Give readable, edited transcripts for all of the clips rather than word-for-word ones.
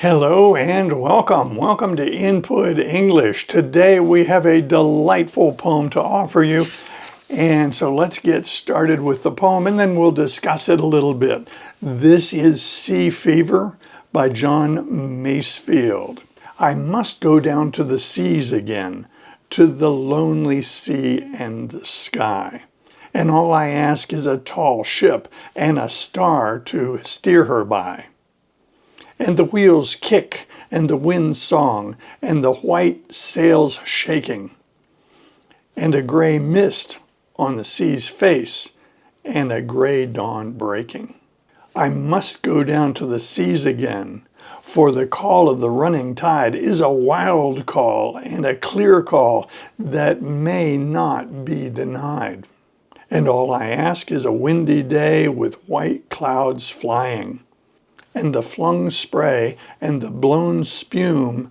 Hello and welcome. Welcome to Input English. Today we have a delightful poem to offer you. And so let's get started with the poem and then we'll discuss it a little bit. This is Sea Fever by John Masefield. I must go down to the seas again, to the lonely sea and the sky. And all I ask is a tall ship and a star to steer her by. And the wheels kick, and the wind song, and the white sails shaking, and a gray mist on the sea's face, and a gray dawn breaking. I must go down to the seas again, for the call of the running tide is a wild call and a clear call that may not be denied. And all I ask is a windy day with white clouds flying, and the flung spray, and the blown spume,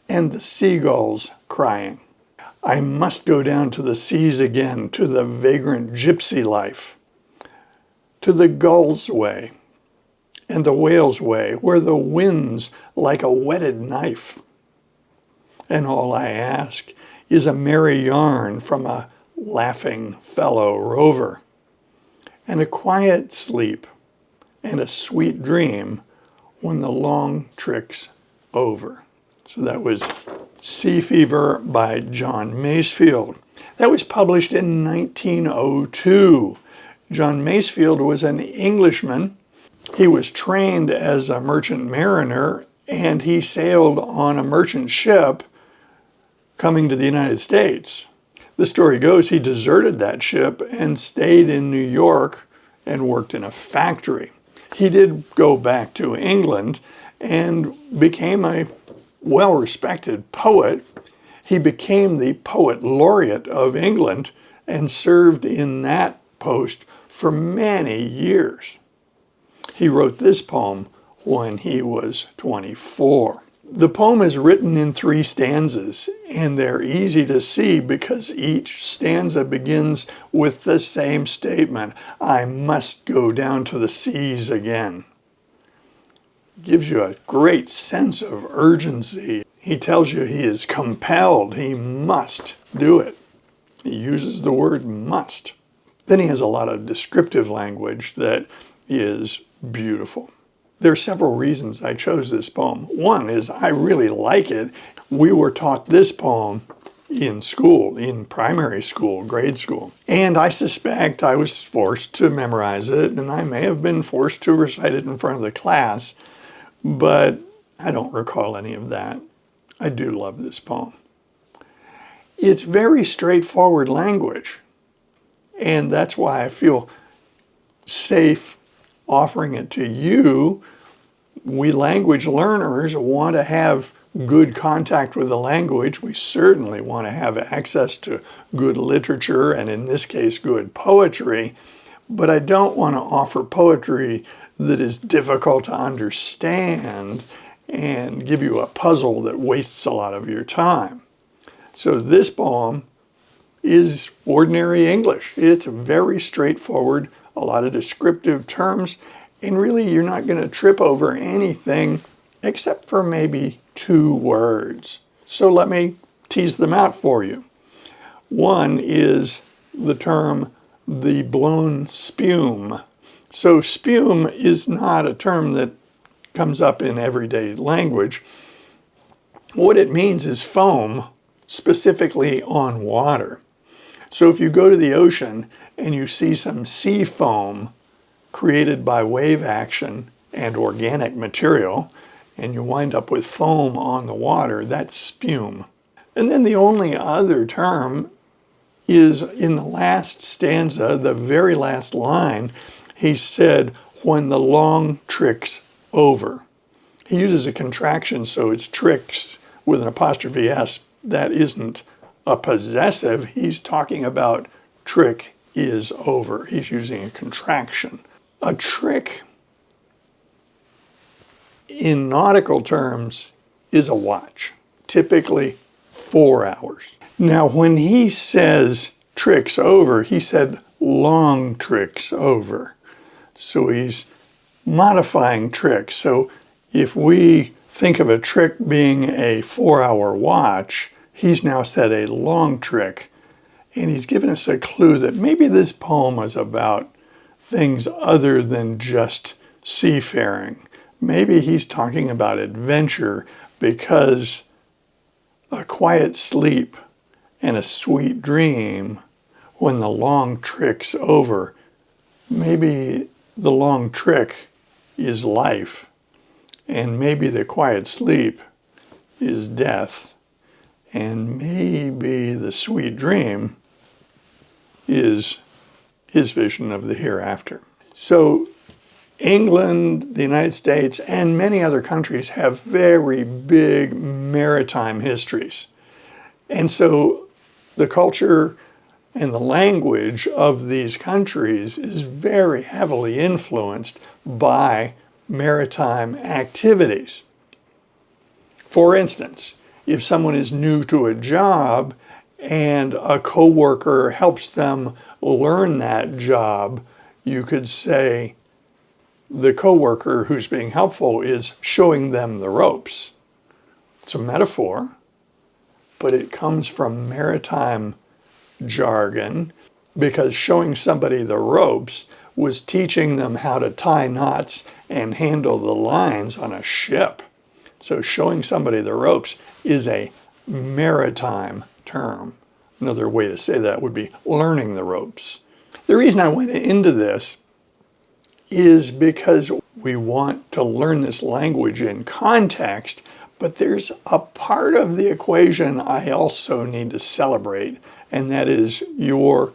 and the seagulls crying. I must go down to the seas again, to the vagrant gypsy life, to the gull's way, and the whale's way, where the wind's like a whetted knife. And all I ask is a merry yarn from a laughing fellow rover, and a quiet sleep, and a sweet dream when the long trick's over. So that was Sea Fever by John Masefield. That was published in 1902. John Masefield was an Englishman. He was trained as a merchant mariner and he sailed on a merchant ship coming to the United States. The story goes he deserted that ship and stayed in New York and worked in a factory. He did go back to England and became a well-respected poet. He became the poet laureate of England and served in that post for many years. He wrote this poem when he was 24. The poem is written in 3 stanzas, and they're easy to see because each stanza begins with the same statement, I must go down to the seas again. Gives you a great sense of urgency. He tells you he is compelled, he must do it. He uses the word must. Then he has a lot of descriptive language that is beautiful. There are several reasons I chose this poem. One is I really like it. We were taught this poem in school, in primary school, grade school. And I suspect I was forced to memorize it, and I may have been forced to recite it in front of the class, but I don't recall any of that. I do love this poem. It's very straightforward language, and that's why I feel safe offering it to you. We language learners want to have good contact with the language. We certainly want to have access to good literature, and in this case, good poetry. But I don't want to offer poetry that is difficult to understand and give you a puzzle that wastes a lot of your time. So this poem is ordinary English. It's very straightforward, a lot of descriptive terms, and really you're not going to trip over anything except for maybe 2 words. So let me tease them out for you. One is the term the blown spume. So spume is not a term that comes up in everyday language. What it means is foam, specifically on water. So if you go to the ocean and you see some sea foam created by wave action and organic material, and you wind up with foam on the water, that's spume. And then the only other term is in the last stanza, the very last line, he said, when the long trick's over. He uses a contraction, so it's tricks with an apostrophe S. That isn't a possessive. He's talking about trick is over. He's using a contraction. A trick in nautical terms is a watch, typically 4 hours. Now, when he says tricks over, he said long tricks over. So he's modifying tricks. So if we think of a trick being a 4-hour watch, he's now said a long trick, and he's given us a clue that maybe this poem is about things other than just seafaring. Maybe he's talking about adventure, because a quiet sleep and a sweet dream when the long trick's over. Maybe the long trick is life, and maybe the quiet sleep is death, and maybe the sweet dream is his vision of the hereafter. So England, the United States, and many other countries have very big maritime histories. And so the culture and the language of these countries is very heavily influenced by maritime activities. For instance, if someone is new to a job and a coworker helps them learn that job, you could say the coworker who's being helpful is showing them the ropes. It's a metaphor, but it comes from maritime jargon, because showing somebody the ropes was teaching them how to tie knots and handle the lines on a ship. So showing somebody the ropes is a maritime term. Another way to say that would be learning the ropes. The reason I went into this is because we want to learn this language in context, but there's a part of the equation I also need to celebrate, and that is your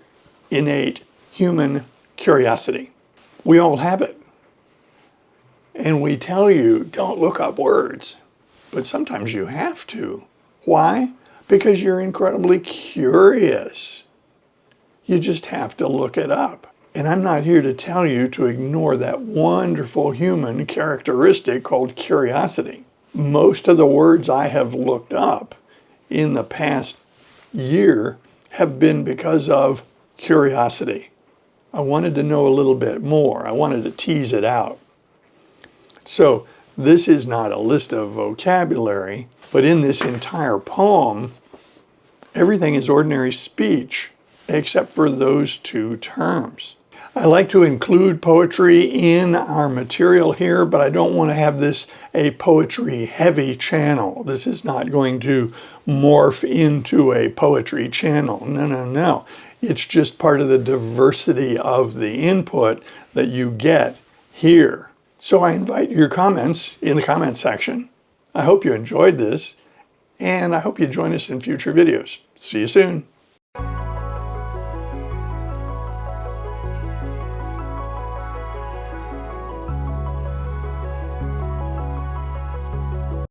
innate human curiosity. We all have it. And we tell you, don't look up words, but sometimes you have to. Why? Because you're incredibly curious. You just have to look it up. And I'm not here to tell you to ignore that wonderful human characteristic called curiosity. Most of the words I have looked up in the past year have been because of curiosity. I wanted to know a little bit more. I wanted to tease it out. So this is not a list of vocabulary, but in this entire poem, everything is ordinary speech except for those two terms. I like to include poetry in our material here, but I don't want to have this a poetry-heavy channel. This is not going to morph into a poetry channel. No, no, no. It's just part of the diversity of the input that you get here. So I invite your comments in the comment section. I hope you enjoyed this, and I hope you join us in future videos. See you soon.